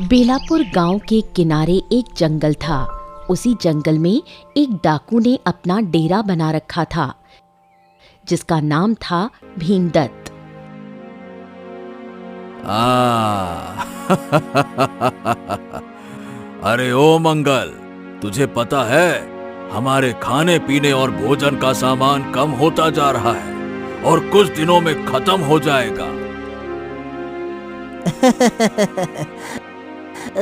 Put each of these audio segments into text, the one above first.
बेलापुर गांव के किनारे एक जंगल था। उसी जंगल में एक डाकू ने अपना डेरा बना रखा था, जिसका नाम था भीमदत्त। अरे ओ मंगल, तुझे पता है हमारे खाने पीने और भोजन का सामान कम होता जा रहा है और कुछ दिनों में खत्म हो जाएगा।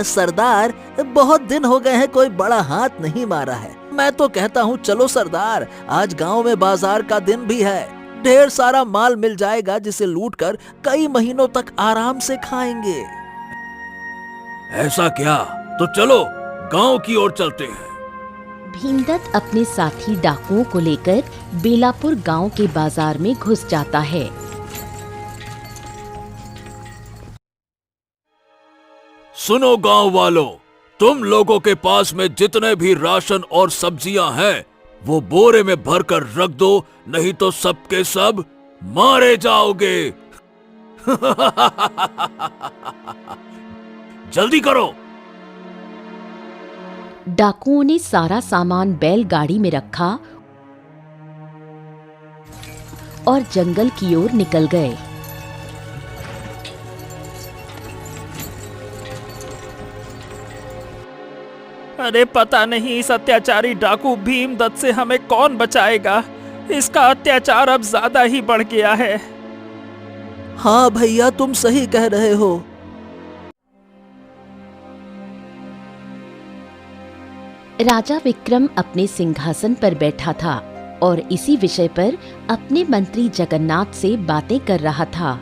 सरदार, बहुत दिन हो गए हैं कोई बड़ा हाथ नहीं मारा है। मैं तो कहता हूँ चलो सरदार, आज गांव में बाजार का दिन भी है। ढेर सारा माल मिल जाएगा जिसे लूटकर कई महीनों तक आराम से खाएंगे। ऐसा क्या? तो चलो गांव की ओर चलते हैं। भीमदत्त अपने साथी डाकुओं को लेकर बेलापुर गांव के बाजार में घुस जाता है। सुनो गांव वालों, तुम लोगों के पास में जितने भी राशन और सब्जियां हैं वो बोरे में भरकर रख दो, नहीं तो सबके सब मारे जाओगे। जल्दी करो। डाकुओं ने सारा सामान बैलगाड़ी में रखा और जंगल की ओर निकल गए। अरे पता नहीं इस अत्याचारी डाकू भीमदत्त से हमें कौन बचाएगा। इसका अत्याचार अब ज्यादा ही बढ़ गया है। हाँ भैया, तुम सही कह रहे हो। राजा विक्रम अपने सिंहासन पर बैठा था और इसी विषय पर अपने मंत्री जगन्नाथ से बातें कर रहा था।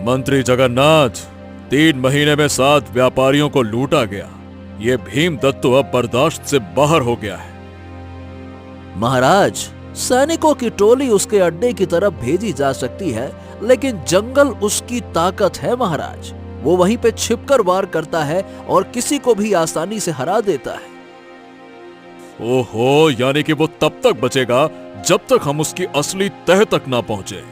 मंत्री जगन्नाथ, 3 महीने में 7 व्यापारियों को लूटा गया। ये भीमदत्त तो अब बर्दाश्त से बाहर हो गया है। महाराज, सैनिकों की टोली उसके अड्डे की तरफ भेजी जा सकती है, लेकिन जंगल उसकी ताकत है महाराज। वो वहीं पे छिपकर वार करता है और किसी को भी आसानी से हरा देता है। ओहो, यानी कि वो तब तक बचेगा जब तक हम उसकी असली तह तक ना पहुंचे।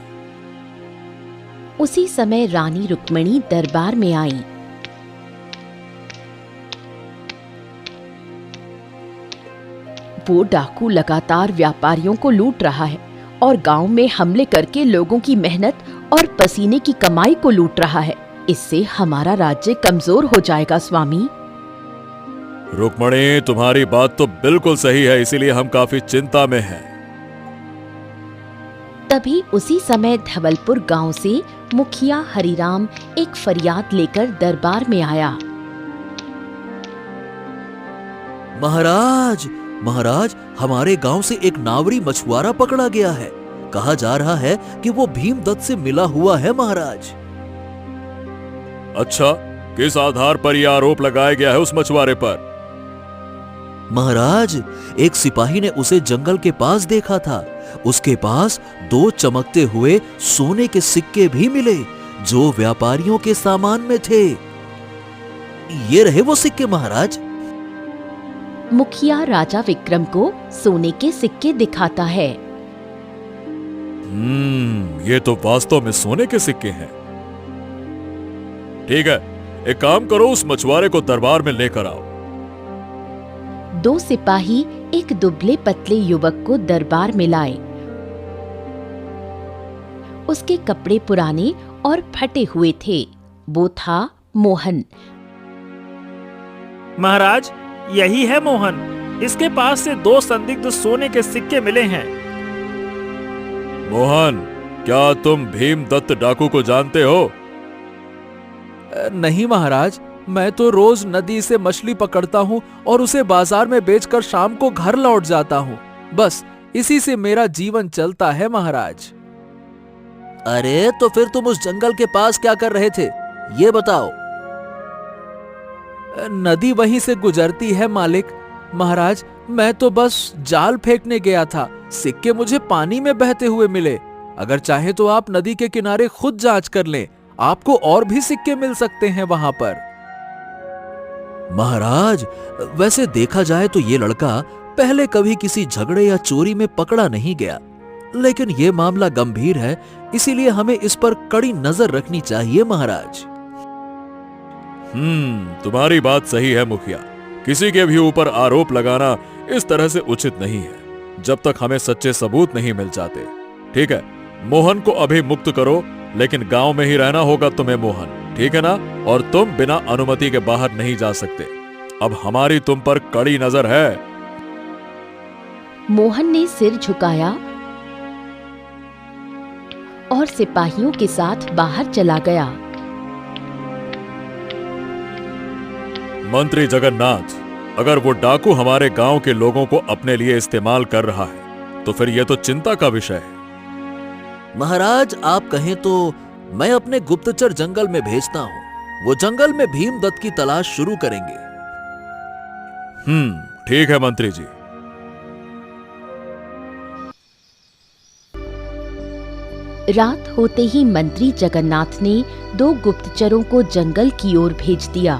उसी समय रानी रुक्मिणी दरबार में आई। वो डाकू लगातार व्यापारियों को लूट रहा है और गांव में हमले करके लोगों की मेहनत और पसीने की कमाई को लूट रहा है। इससे हमारा राज्य कमजोर हो जाएगा स्वामी। रुक्मिणी, तुम्हारी बात तो बिल्कुल सही है, इसीलिए हम काफी चिंता में हैं। तभी उसी समय धवलपुर गांव से मुखिया हरिराम एक फरियाद लेकर दरबार में आया। महाराज, महाराज, हमारे गांव से एक नावरी मछुआरा पकड़ा गया है। कहा जा रहा है कि वो भीमदत्त से मिला हुआ है महाराज। अच्छा, किस आधार पर यह आरोप लगाया गया है उस मछुआरे पर? महाराज, एक सिपाही ने उसे जंगल के पास देखा था। उसके पास 2 चमकते हुए सोने के सिक्के भी मिले जो व्यापारियों के सामान में थे। ये रहे वो सिक्के महाराज। मुखिया राजा विक्रम को सोने के सिक्के दिखाता है। ये तो वास्तव में सोने के सिक्के हैं। ठीक है, एक काम करो, उस मछुआरे को दरबार में लेकर आओ। 2 सिपाही एक दुबले पतले युवक को दरबार में लाए। उसके कपड़े पुराने और फटे हुए थे। वो था मोहन। महाराज, यही है मोहन। इसके पास से 2 संदिग्ध सोने के सिक्के मिले हैं। मोहन, क्या तुम भीमदत्त डाकू को जानते हो? नहीं महाराज, मैं तो रोज नदी से मछली पकड़ता हूँ और उसे बाजार में बेचकर शाम को घर लौट जाता हूँ। बस इसी से मेरा जीवन चलता है महाराज। अरे तो फिर तुम उस जंगल के पास क्या कर रहे थे, ये बताओ। नदी वहीं से गुजरती है मालिक। महाराज, मैं तो बस जाल फेंकने गया था। सिक्के मुझे पानी में बहते हुए मिले। अगर चाहे तो आप नदी के किनारे खुद जांच कर लें, आपको और भी सिक्के मिल सकते हैं वहां पर। महाराज, वैसे देखा जाए तो ये लड़का पहले कभी किसी झगड़े या चोरी में पकड़ा नहीं गया, लेकिन ये मामला गंभीर है, इसीलिए हमें इस पर कड़ी नजर रखनी चाहिए महाराज। तुम्हारी बात सही है मुखिया। किसी के भी ऊपर आरोप लगाना इस तरह से उचित नहीं है, जब तक हमें सच्चे सबूत नहीं मिल जाते। ठीक है, मोहन को अभी मुक्त करो, लेकिन गांव में ही रहना होगा तुम्हें मोहन, ठीक है ना? और तुम बिना अनुमति के बाहर नहीं जा सकते। अब हमारी तुम पर कड़ी नजर है। मोहन ने सिर झुकाया और सिपाहियों के साथ बाहर चला गया। मंत्री जगन्नाथ, अगर वो डाकू हमारे गांव के लोगों को अपने लिए इस्तेमाल कर रहा है तो फिर यह तो चिंता का विषय है। महाराज, आप कहें तो मैं अपने गुप्तचर जंगल में भेजता हूं। वो जंगल में भीमदत्त की तलाश शुरू करेंगे। ठीक है मंत्री जी। रात होते ही मंत्री जगन्नाथ ने 2 गुप्तचरों को जंगल की ओर भेज दिया।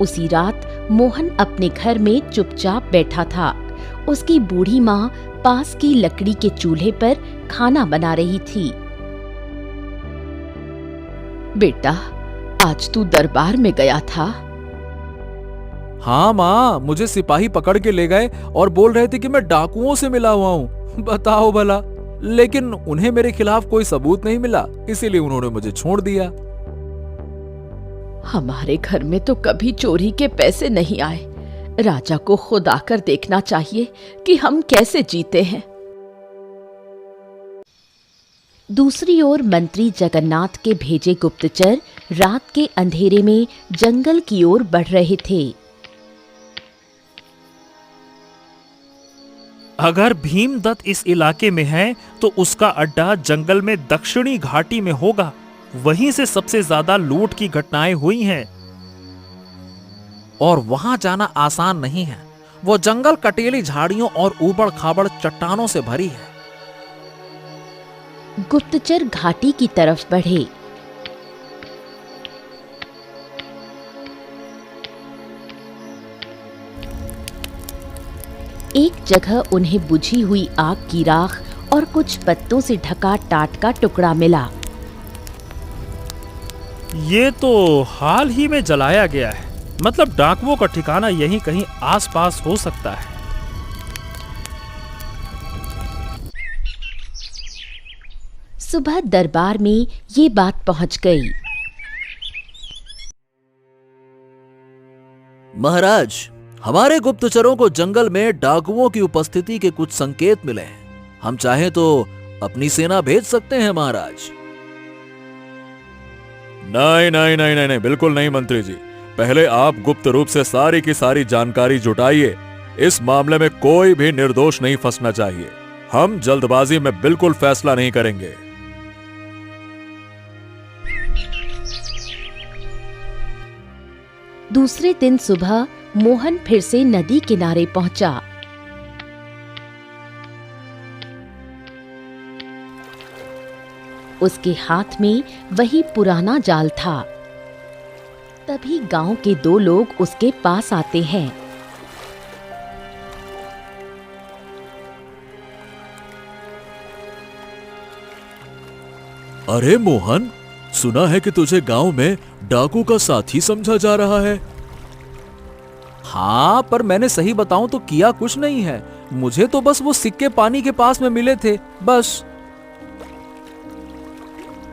उसी रात मोहन अपने घर में चुपचाप बैठा था। उसकी बूढ़ी माँ पास की लकड़ी के चूल्हे पर खाना बना रही थी। बेटा, आज तू दरबार में गया था? हाँ माँ, मुझे सिपाही पकड़ के ले गए और बोल रहे थे कि मैं डाकुओं से मिला हुआ हूँ। बताओ भला। लेकिन उन्हें मेरे खिलाफ कोई सबूत नहीं मिला, इसीलिए उन्होंने मुझे छोड़ दिया। हमारे घर में तो कभी चोरी के पैसे नहीं आए। राजा को खुद आकर देखना चाहिए कि हम कैसे जीते हैं। दूसरी ओर मंत्री जगन्नाथ के भेजे गुप्तचर रात के अंधेरे में जंगल की ओर बढ़ रहे थे। अगर भीमदत्त इस इलाके में है तो उसका अड्डा जंगल में दक्षिणी घाटी में होगा। वहीं से सबसे ज्यादा लूट की घटनाएं हुई हैं। और वहां जाना आसान नहीं है। वो जंगल कटेली झाड़ियों और ऊबड़ खाबड़ चट्टानों से भरी है। गुप्तचर घाटी की तरफ बढ़े। एक जगह उन्हें बुझी हुई आग की राख और कुछ पत्तों से ढका टाट का टुकड़ा मिला। ये तो हाल ही में जलाया गया है। मतलब डाकुओं का ठिकाना यहीं कहीं आसपास हो सकता है। सुबह दरबार में ये बात पहुंच गई। महाराज, हमारे गुप्तचरों को जंगल में डाकुओं की उपस्थिति के कुछ संकेत मिले हैं। हम चाहें तो अपनी सेना भेज सकते हैं महाराज। नहीं नहीं नहीं नहीं नहीं, बिल्कुल नहीं मंत्री जी। पहले आप गुप्त रूप से सारी की सारी जानकारी जुटाइए। इस मामले में कोई भी निर्दोष नहीं फंसना चाहिए। हम जल्दबाजी में बिल्कुल फैसला नहीं करेंगे। दूसरे दिन सुबह मोहन फिर से नदी किनारे पहुंचा। उसके हाथ में वही पुराना जाल था। तभी गांव के 2 लोग उसके पास आते हैं। अरे मोहन, सुना है कि तुझे गांव में डाकू का साथी समझा जा रहा है। हाँ, पर मैंने सही बताऊं तो किया कुछ नहीं है। मुझे तो बस वो सिक्के पानी के पास में मिले थे, बस।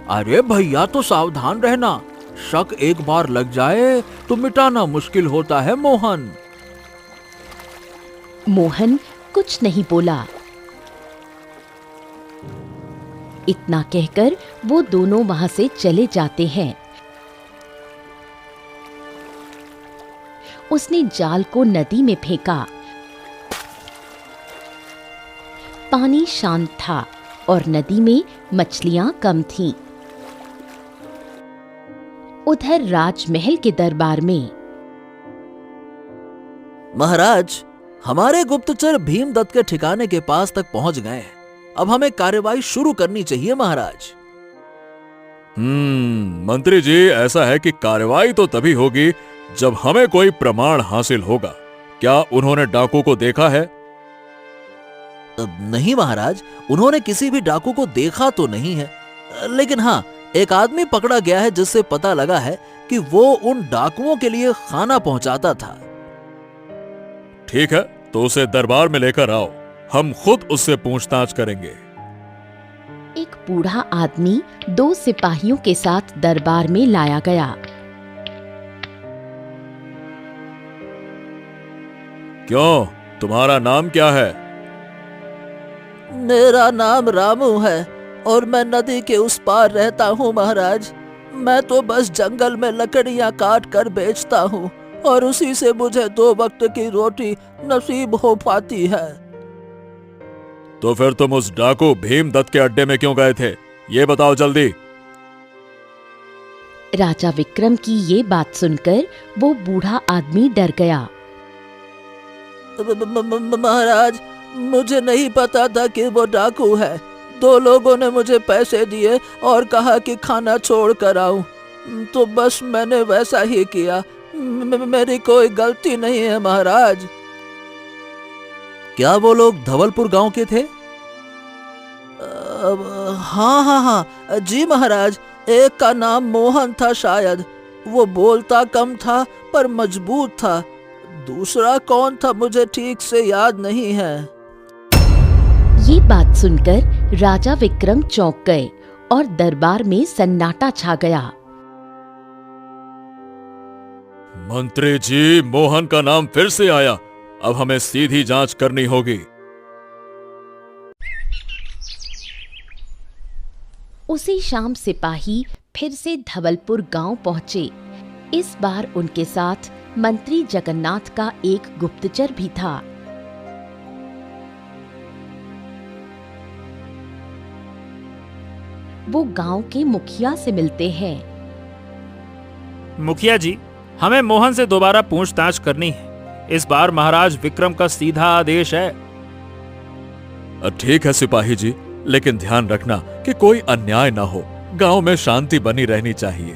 अरे भैया, तो सावधान रहना। शक एक बार लग जाए तो मिटाना मुश्किल होता है मोहन। मोहन कुछ नहीं बोला। इतना कहकर वो दोनों वहां से चले जाते हैं। उसने जाल को नदी में फेंका। पानी शांत था और नदी में मछलियां कम थीं। उधर राजमहल के दरबार में महाराज, हमारे गुप्तचर भीमदत्त के ठिकाने के पास तक पहुंच गए हैं। अब हमें कार्यवाही शुरू करनी चाहिए महाराज। मंत्री जी, ऐसा है कि कार्रवाई तो तभी होगी जब हमें कोई प्रमाण हासिल होगा। क्या उन्होंने डाकू को देखा है? नहीं महाराज, उन्होंने किसी भी डाकू को देखा तो नहीं है, लेकिन हाँ, एक आदमी पकड़ा गया है जिससे पता लगा है कि वो उन डाकुओं के लिए खाना पहुंचाता था। ठीक है, तो उसे दरबार में लेकर आओ, हम खुद उससे पूछताछ करेंगे। एक बूढ़ा आदमी 2 सिपाहियों के साथ दरबार में लाया गया। क्यों, तुम्हारा नाम क्या है? मेरा नाम रामू है और मैं नदी के उस पार रहता हूँ महाराज। मैं तो बस जंगल में लकड़ियाँ काट कर बेचता हूँ और उसी से मुझे 2 वक्त की रोटी नसीब हो पाती है। तो फिर तुम उस डाकू भीमदत्त के अड्डे में क्यों गए थे, ये बताओ जल्दी। राजा विक्रम की ये बात सुनकर वो बूढ़ा आदमी डर गया। महाराज, मुझे नहीं पता था कि वो डाकू है। 2 लोगों ने मुझे पैसे दिए और कहा कि खाना छोड़ कर आऊं, तो बस मैंने वैसा ही किया। मेरी कोई गलती नहीं है महाराज। क्या वो लोग धवलपुर गांव के थे? हाँ हाँ हाँ जी महाराज, एक का नाम मोहन था शायद। वो बोलता कम था पर मजबूत था। दूसरा कौन था मुझे ठीक से याद नहीं है। ये बात सुनकर राजा विक्रम चौंक गए और दरबार में सन्नाटा छा गया। मंत्री जी, मोहन का नाम फिर से आया। अब हमें सीधी जांच करनी होगी। उसी शाम सिपाही फिर से धवलपुर गांव पहुंचे। इस बार उनके साथ मंत्री जगन्नाथ का एक गुप्तचर भी था। वो गांव के मुखिया से मिलते हैं। मुखिया जी, हमें मोहन से दोबारा पूछताछ करनी है। इस बार महाराज विक्रम का सीधा आदेश है। ठीक है सिपाही जी, लेकिन ध्यान रखना कि कोई अन्याय ना हो। गांव में शांति बनी रहनी चाहिए।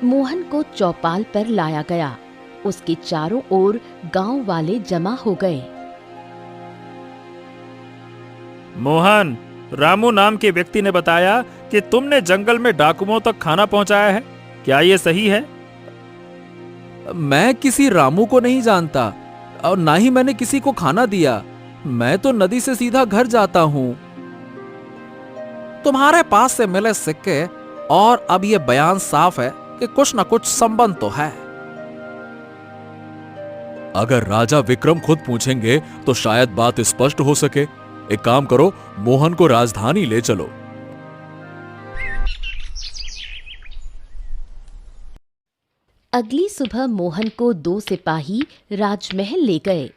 मोहन को चौपाल पर लाया गया। उसके चारों ओर गांव वाले जमा हो गए। मोहन, रामू नाम के व्यक्ति ने बताया कि तुमने जंगल में डाकुओं तक खाना पहुंचाया है, क्या ये सही है? मैं किसी रामू को नहीं जानता और ना ही मैंने किसी को खाना दिया। मैं तो नदी से सीधा घर जाता हूँ। तुम्हारे पास से मिले सिक्के और अब ये बयान साफ है कि कुछ न कुछ संबंध तो है। अगर राजा विक्रम खुद पूछेंगे तो शायद बात स्पष्ट हो सके। एक काम करो, मोहन को राजधानी ले चलो। अगली सुबह मोहन को 2 सिपाही राजमहल ले गए।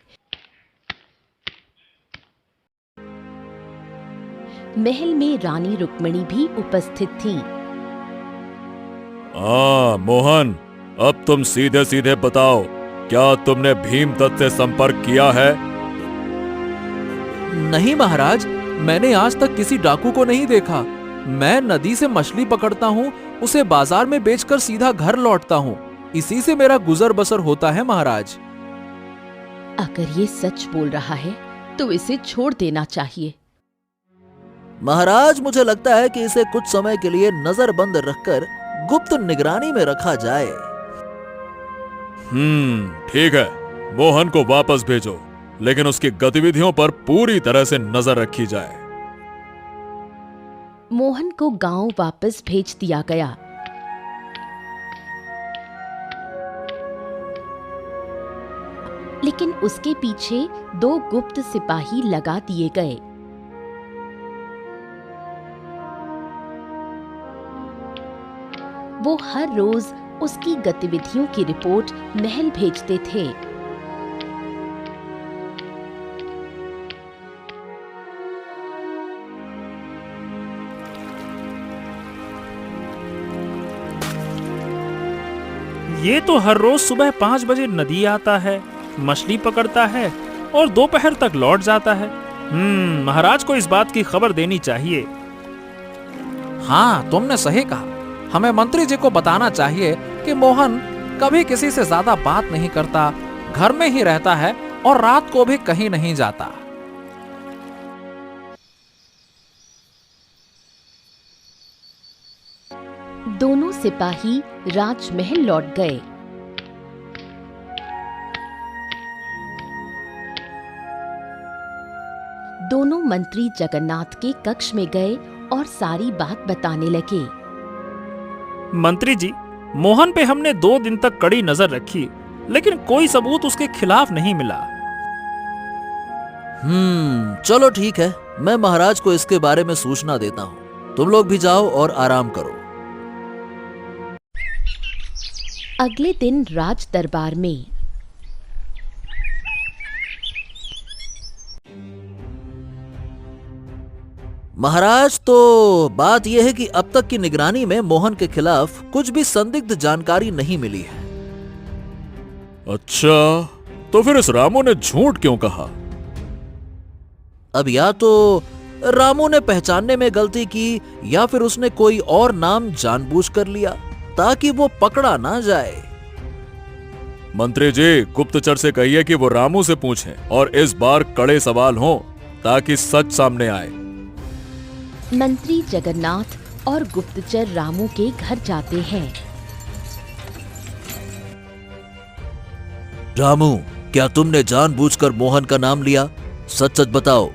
महल में रानी रुक्मिणी भी उपस्थित थी। मोहन, अब तुम सीधे सीधे बताओ, क्या तुमने भीमदत्त से संपर्क किया है? नहीं महाराज, मैंने आज तक किसी डाकू को नहीं देखा। मैं नदी से मछली पकड़ता हूँ, उसे बाजार में बेचकर सीधा घर लौटता हूँ। इसी से मेरा गुजर बसर होता है महाराज। अगर ये सच बोल रहा है तो इसे छोड़ देना चाहिए। महाराज, मुझे लगता है कि इसे कुछ समय के लिए नजरबंद रखकर गुप्त निगरानी में रखा जाए। ठीक है, मोहन को वापस भेजो, लेकिन उसकी गतिविधियों पर पूरी तरह से नजर रखी जाए। मोहन को गांव वापस भेज दिया गया। लेकिन उसके पीछे 2 गुप्त सिपाही लगा दिए गए। वो हर रोज उसकी गतिविधियों की रिपोर्ट महल भेजते थे। ये तो हर रोज सुबह 5 बजे नदी आता है, मछली पकड़ता है और दोपहर तक लौट जाता है। महाराज को इस बात की खबर देनी चाहिए। हाँ, तुमने सही कहा। हमें मंत्री जी को बताना चाहिए कि मोहन कभी किसी से ज्यादा बात नहीं करता, घर में ही रहता है और रात को भी कहीं नहीं जाता। दोनों सिपाही राजमहल लौट गए। दोनों मंत्री जगन्नाथ के कक्ष में गए और सारी बात बताने लगे। मंत्री जी, मोहन पे हमने 2 दिन तक कड़ी नजर रखी, लेकिन कोई सबूत उसके खिलाफ नहीं मिला। चलो ठीक है, मैं महाराज को इसके बारे में सूचना देता हूँ। तुम लोग भी जाओ और आराम करो। अगले दिन राज दरबार में महाराज, तो बात यह है कि अब तक की निगरानी में मोहन के खिलाफ कुछ भी संदिग्ध जानकारी नहीं मिली है। अच्छा, तो फिर इस रामू ने झूठ क्यों कहा? अब या तो रामू ने पहचानने में गलती की या फिर उसने कोई और नाम जानबूझकर लिया ताकि वो पकड़ा ना जाए। मंत्री जी, गुप्तचर से कहिए कि वो रामू से पूछें और इस बार कड़े सवाल हों ताकि सच सामने आए। मंत्री जगन्नाथ और गुप्तचर रामू के घर जाते हैं। रामू, क्या तुमने जानबूझकर मोहन का नाम लिया? सच सच बताओ।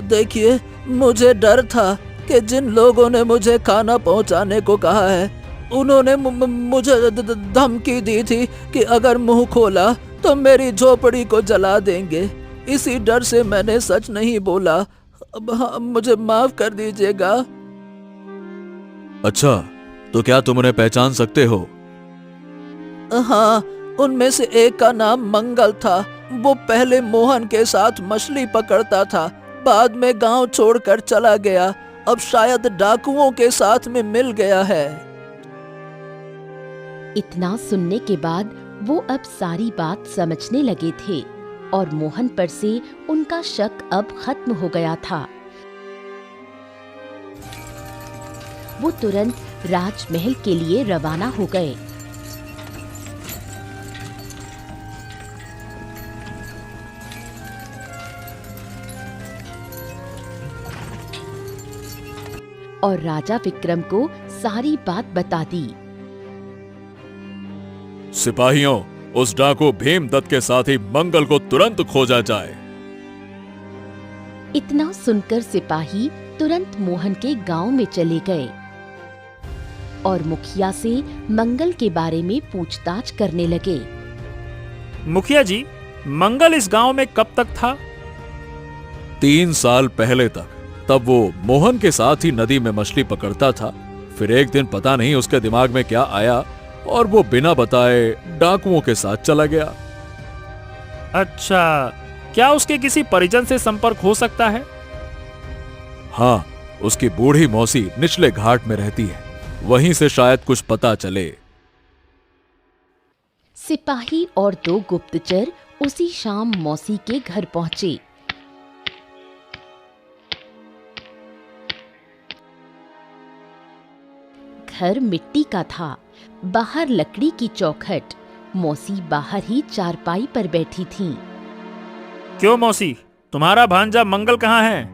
देखिए, मुझे डर था कि जिन लोगों ने मुझे खाना पहुंचाने को कहा है, उन्होंने मुझे धमकी दी थी कि अगर मुंह खोला तो मेरी झोपड़ी को जला देंगे। इसी डर से मैंने सच नहीं बोला। अब मुझे माफ कर दीजिएगा। अच्छा, तो क्या तुम उन्हें पहचान सकते हो? हाँ, उनमें से एक का नाम मंगल था। वो पहले मोहन के साथ मछली पकड़ता था, बाद में गांव छोड़कर चला गया। अब शायद डाकुओं के साथ में मिल गया है। इतना सुनने के बाद वो अब सारी बात समझने लगे थे और मोहन पर से उनका शक अब खत्म हो गया था। वो तुरंत राजमहल के लिए रवाना हो गए। और राजा विक्रम को सारी बात बता दी। सिपाहियों, उस डाकू भीमदत्त के साथ ही मंगल को तुरंत खोजा जाए। इतना सुनकर सिपाही तुरंत मोहन के गांव में चले गए और मुखिया से मंगल के बारे में पूछताछ करने लगे। मुखिया जी, मंगल इस गांव में कब तक था? 3 साल पहले तक। तब वो मोहन के साथ ही नदी में मछली पकड़ता था। फिर एक दिन पता नहीं उसके दिमाग में क्या आया और वो बिना बताए डाकुओं के साथ चला गया। अच्छा, क्या उसके किसी परिजन से संपर्क हो सकता है? हाँ, उसकी बूढ़ी मौसी निचले घाट में रहती है, वहीं से शायद कुछ पता चले। सिपाही और 2 गुप्तचर उसी शाम मौसी के घर पहुंचे। घर मिट्टी का था, बाहर लकड़ी की चौखट। मौसी बाहर ही चारपाई पर बैठी थीं। क्यों मौसी, तुम्हारा भांजा मंगल कहाँ है?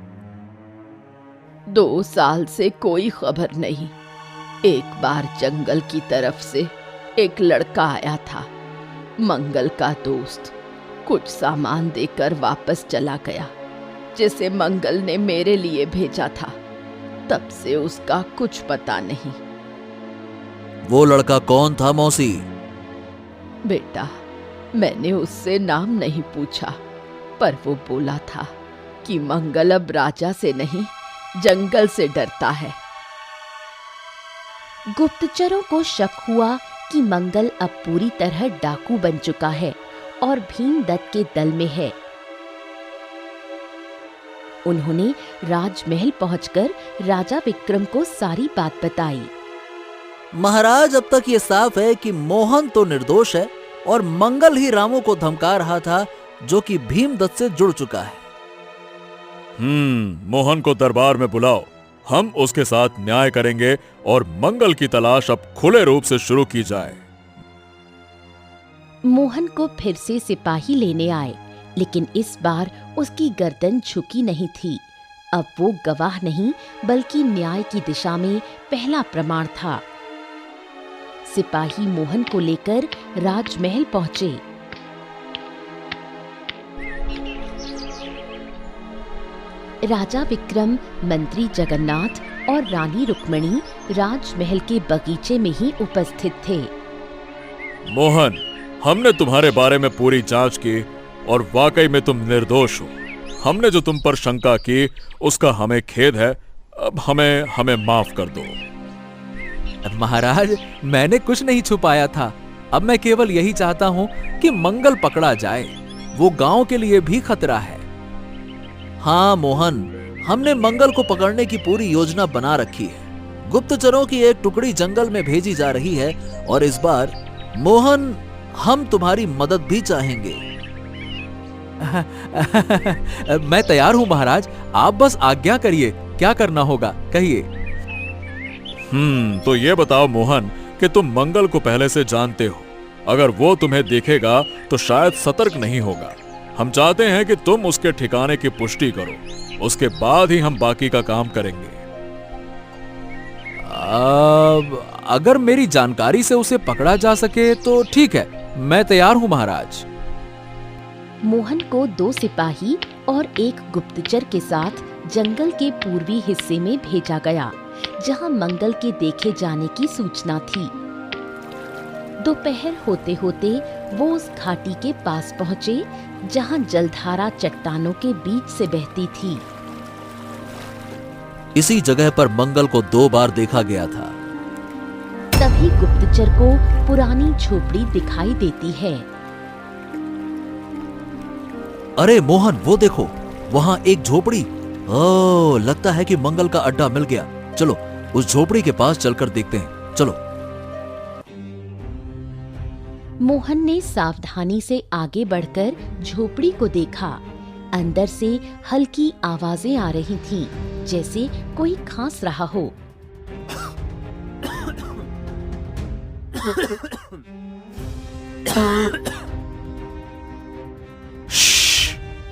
2 साल से कोई खबर नहीं। एक बार जंगल की तरफ से एक लड़का आया था, मंगल का दोस्त। कुछ सामान देकर वापस चला गया, जिसे मंगल ने मेरे लिए भेजा था। तब से उसका कुछ पता नहीं। वो लड़का कौन था मौसी? बेटा, मैंने उससे नाम नहीं पूछा, पर वो बोला था कि मंगल अब राजा से नहीं, जंगल से डरता है। गुप्तचरों को शक हुआ कि मंगल अब पूरी तरह डाकू बन चुका है और भीमदत्त के दल में है। उन्होंने राजमहल पहुंचकर राजा विक्रम को सारी बात बताई। महाराज, अब तक ये साफ है कि मोहन तो निर्दोष है और मंगल ही रामू को धमका रहा था, जो कि भीमदत्त से जुड़ चुका है। मोहन को दरबार में बुलाओ। हम उसके साथ न्याय करेंगे और मंगल की तलाश अब खुले रूप से शुरू की जाए। मोहन को फिर से सिपाही लेने आए, लेकिन इस बार उसकी गर्दन झुकी नहीं थी। अब वो गवाह नहीं बल्कि न्याय की दिशा में पहला प्रमाण था। सिपाही मोहन को लेकर राजमहल पहुंचे। राजा विक्रम, मंत्री जगन्नाथ और रानी रुक्मिणी राजमहल के बगीचे में ही उपस्थित थे। मोहन, हमने तुम्हारे बारे में पूरी जांच की और वाकई में तुम निर्दोष हो। हमने जो तुम पर शंका की उसका हमें खेद है। अब हमें माफ कर दो। महाराज, मैंने कुछ नहीं छुपाया था। अब मैं केवल यही चाहता हूं कि मंगल पकड़ा जाए। वो गांव के लिए भी खतरा है। हाँ मोहन, हमने मंगल को पकड़ने की पूरी योजना बना रखी है। गुप्तचरों की एक टुकड़ी जंगल में भेजी जा रही है और इस बार मोहन हम तुम्हारी मदद भी चाहेंगे। मैं तैयार हूं महाराज, आप बस आज्ञा करिए। क्या करना होगा कहिए। तो ये बताओ मोहन कि तुम मंगल को पहले से जानते हो। अगर वो तुम्हें देखेगा तो शायद सतर्क नहीं होगा। हम चाहते हैं कि तुम उसके ठिकाने की पुष्टि करो, उसके बाद ही हम बाकी का काम करेंगे। अगर मेरी जानकारी से उसे पकड़ा जा सके तो ठीक है, मैं तैयार हूं महाराज। मोहन को 2 सिपाही और एक गुप्तचर के साथ जंगल के पूर्वी हिस्से में भेजा गया, जहां मंगल के देखे जाने की सूचना थी। दोपहर होते होते वो उस घाटी के पास पहुंचे जहां जलधारा चट्टानों के बीच से बहती थी। इसी जगह पर मंगल को 2 बार देखा गया था। तभी गुप्तचर को पुरानी झोपड़ी दिखाई देती है। अरे मोहन, वो देखो, वहां एक झोपड़ी। ओह, लगता है कि मंगल का अड्डा मिल गया। चलो उस झोपड़ी के पास चलकर देखते हैं। चलो। मोहन ने सावधानी से आगे बढ़कर झोपड़ी को देखा। अंदर से हल्की आवाजें आ रही थीं, जैसे कोई खांस रहा हो।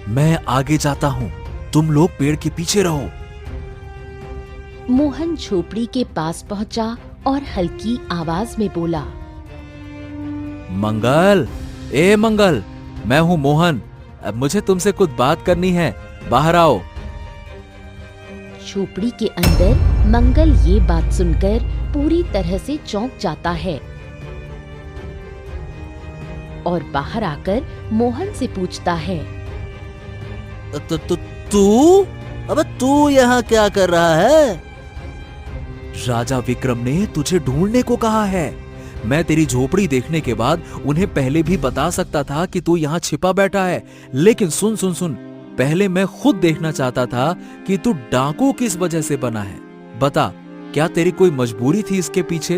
मैं आगे जाता हूँ, तुम लोग पेड़ के पीछे रहो। मोहन झोपड़ी के पास पहुंचा और हल्की आवाज में बोला, मंगल, ए मंगल, मैं हूं मोहन। अब मुझे तुमसे कुछ बात करनी है, बाहर आओ। झोपड़ी के अंदर मंगल ये बात सुनकर पूरी तरह से चौंक जाता है और बाहर आकर मोहन से पूछता है, तू? अबे तू यहाँ क्या कर रहा है? राजा विक्रम ने तुझे ढूंढने को कहा है। मैं तेरी झोपड़ी देखने के बाद उन्हें पहले भी बता सकता था कि तू यहाँ छिपा बैठा है, लेकिन सुन सुन सुन, पहले मैं खुद देखना चाहता था कि तू डाकू किस वजह से बना है। बता, क्या तेरी कोई मजबूरी थी इसके पीछे?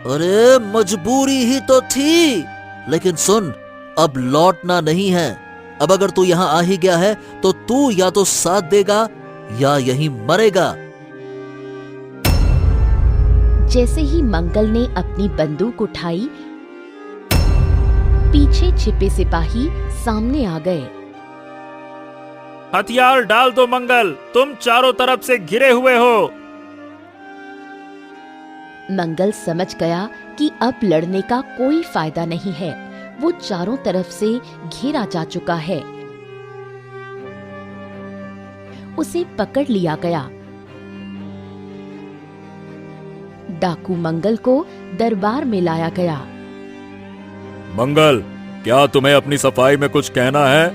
अरे मजबूरी ही तो थी, लेकिन सुन, अब लौटना नहीं है। अब अगर तू यहाँ आ ही गया है तो तू या तो साथ देगा या यहीं मरेगा। जैसे ही मंगल ने अपनी बंदूक उठाई, पीछे छिपे सिपाही सामने आ गए। हथियार डाल दो मंगल, तुम चारों तरफ से घिरे हुए हो। मंगल समझ गया कि अब लड़ने का कोई फायदा नहीं है। वो चारों तरफ से घेरा जा चुका है। उसे पकड़ लिया गया। डाकू मंगल को दरबार में लाया गया। मंगल, क्या तुम्हें अपनी सफाई में कुछ कहना है?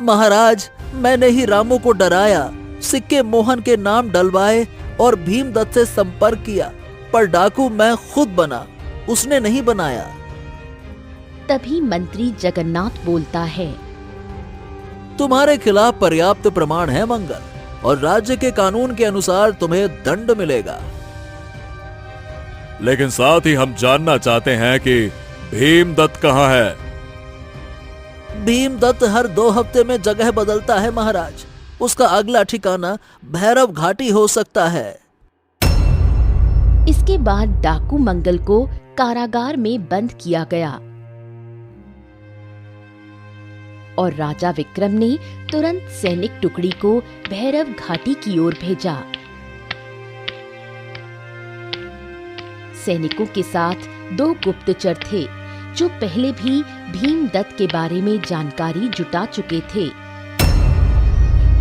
महाराज, मैंने ही रामू को डराया, सिक्के मोहन के नाम डलवाए और भीमदत्त से संपर्क किया, पर डाकू मैं खुद बना, उसने नहीं बनाया। तभी मंत्री जगन्नाथ बोलता है, तुम्हारे खिलाफ पर्याप्त प्रमाण है मंगल, और राज्य के कानून के अनुसार तुम्हें दंड मिलेगा। लेकिन साथ ही हम जानना चाहते हैं कि भीमदत्त कहाँ है? भीमदत्त हर 2 हफ्ते में जगह बदलता है महाराज। उसका अगला ठिकाना भैरव घाटी हो सकता है। इस इसके बाद डाकू मंगल को कारागार में बंद किया गया और राजा विक्रम ने तुरंत सैनिक टुकड़ी को भैरव घाटी की ओर भेजा। सैनिकों के साथ 2 गुप्तचर थे जो पहले भी भीमदत्त के बारे में जानकारी जुटा चुके थे।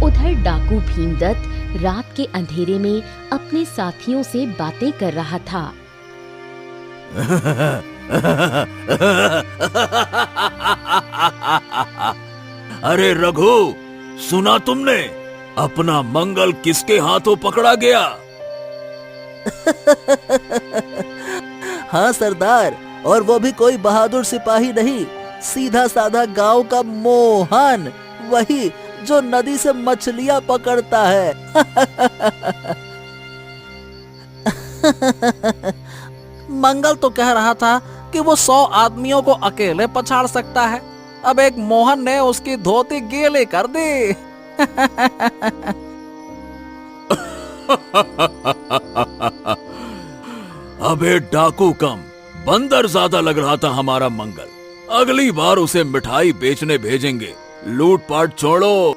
उधर डाकू भीमदत्त रात के अंधेरे में अपने साथियों से बातें कर रहा था। अरे रघु, सुना तुमने? अपना मंगल किसके हाथों पकड़ा गया? हाँ सरदार, और वो भी कोई बहादुर सिपाही नहीं, सीधा साधा गांव का मोहन, वही जो नदी से मछलियां पकड़ता है। मंगल तो कह रहा था कि वो 100 आदमियों को अकेले पछाड़ सकता है। अब एक मोहन ने उसकी धोती गीली कर दी। अबे डाकू कम, बंदर ज्यादा लग रहा था हमारा मंगल। अगली बार उसे मिठाई बेचने भेजेंगे, लूटपाट छोड़ो।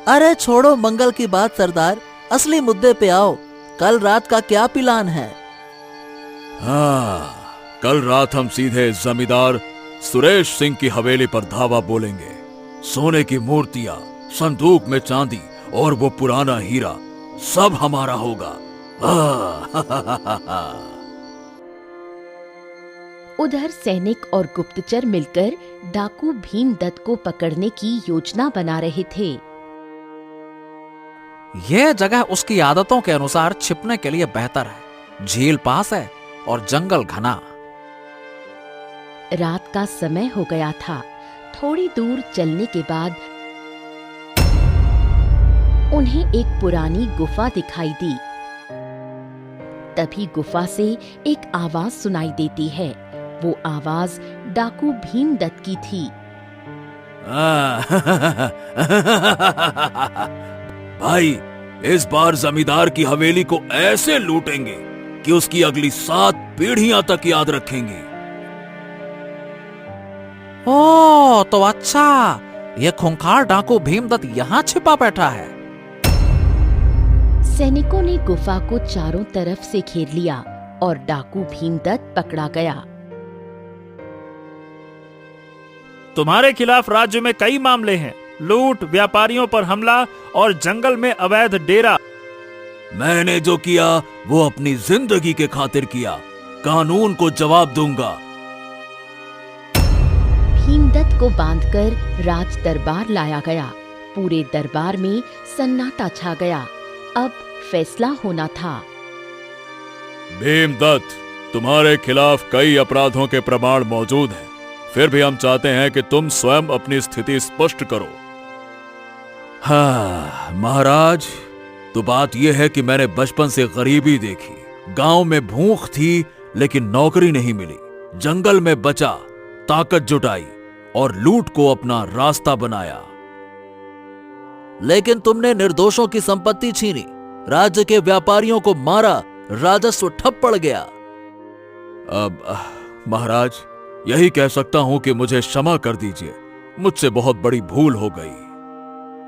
अरे छोड़ो मंगल की बात सरदार, असली मुद्दे पे आओ। कल रात का क्या प्लान है? हाँ, कल रात हम सीधे जमींदार सुरेश सिंह की हवेली पर धावा बोलेंगे। सोने की मूर्तियां, संदूक में चांदी और वो पुराना हीरा सब हमारा होगा। उधर सैनिक और गुप्तचर मिलकर डाकू भीमदत्त को पकड़ने की योजना बना रहे थे। यह जगह उसकी आदतों के अनुसार छिपने के लिए बेहतर है। झील पास है और जंगल घना। रात का समय हो गया था। थोड़ी दूर चलने के बाद उन्हें एक पुरानी गुफा दिखाई दी। तभी गुफा से एक आवाज सुनाई देती है। वो आवाज डाकू भीमदत्त की थी। भाई, इस बार जमींदार की हवेली को ऐसे लूटेंगे कि उसकी अगली 7 पीढ़ियां तक याद रखेंगी। ओ तो अच्छा, ये खूंखार डाकू भीमदत्त यहाँ छिपा बैठा है। सैनिकों ने गुफा को चारों तरफ से घेर लिया और डाकू भीमदत्त पकड़ा गया। तुम्हारे खिलाफ राज्य में कई मामले हैं, लूट, व्यापारियों पर हमला और जंगल में अवैध डेरा। मैंने जो किया वो अपनी जिंदगी के खातिर किया। कानून को जवाब दूंगा। भीमदत्त को बांधकर राज दरबार लाया गया। पूरे दरबार में सन्नाटा छा गया। अब फैसला होना था। भीमदत्त, तुम्हारे खिलाफ कई अपराधों के प्रमाण मौजूद हैं। फिर भी हम चाहते हैं कि तुम स्वयं अपनी स्थिति स्पष्ट करो। हाँ महाराज, तो बात यह है कि मैंने बचपन से गरीबी देखी। गांव में भूख थी लेकिन नौकरी नहीं मिली। जंगल में बचा, ताकत जुटाई और लूट को अपना रास्ता बनाया। लेकिन तुमने निर्दोषों की संपत्ति छीनी, राज्य के व्यापारियों को मारा, राजस्व ठप पड़ गया। अब महाराज, यही कह सकता हूं कि मुझे क्षमा कर दीजिए। मुझसे बहुत बड़ी भूल हो गई।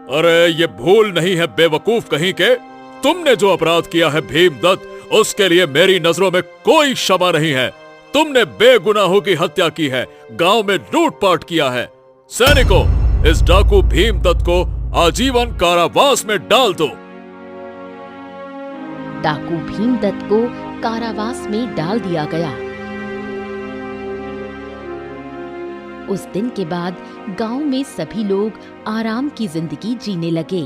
अरे ये भूल नहीं है बेवकूफ कहीं के। तुमने जो अपराध किया है भीमदत्त, उसके लिए मेरी नजरों में कोई क्षमा नहीं है। तुमने बेगुनाहों की हत्या की है, गांव में लूटपाट किया है। सैनिकों, इस डाकू भीमदत्त को आजीवन कारावास में डाल दो। डाकू भीमदत्त को कारावास में डाल दिया गया। उस दिन के बाद गांव में सभी लोग आराम की जिंदगी जीने लगे।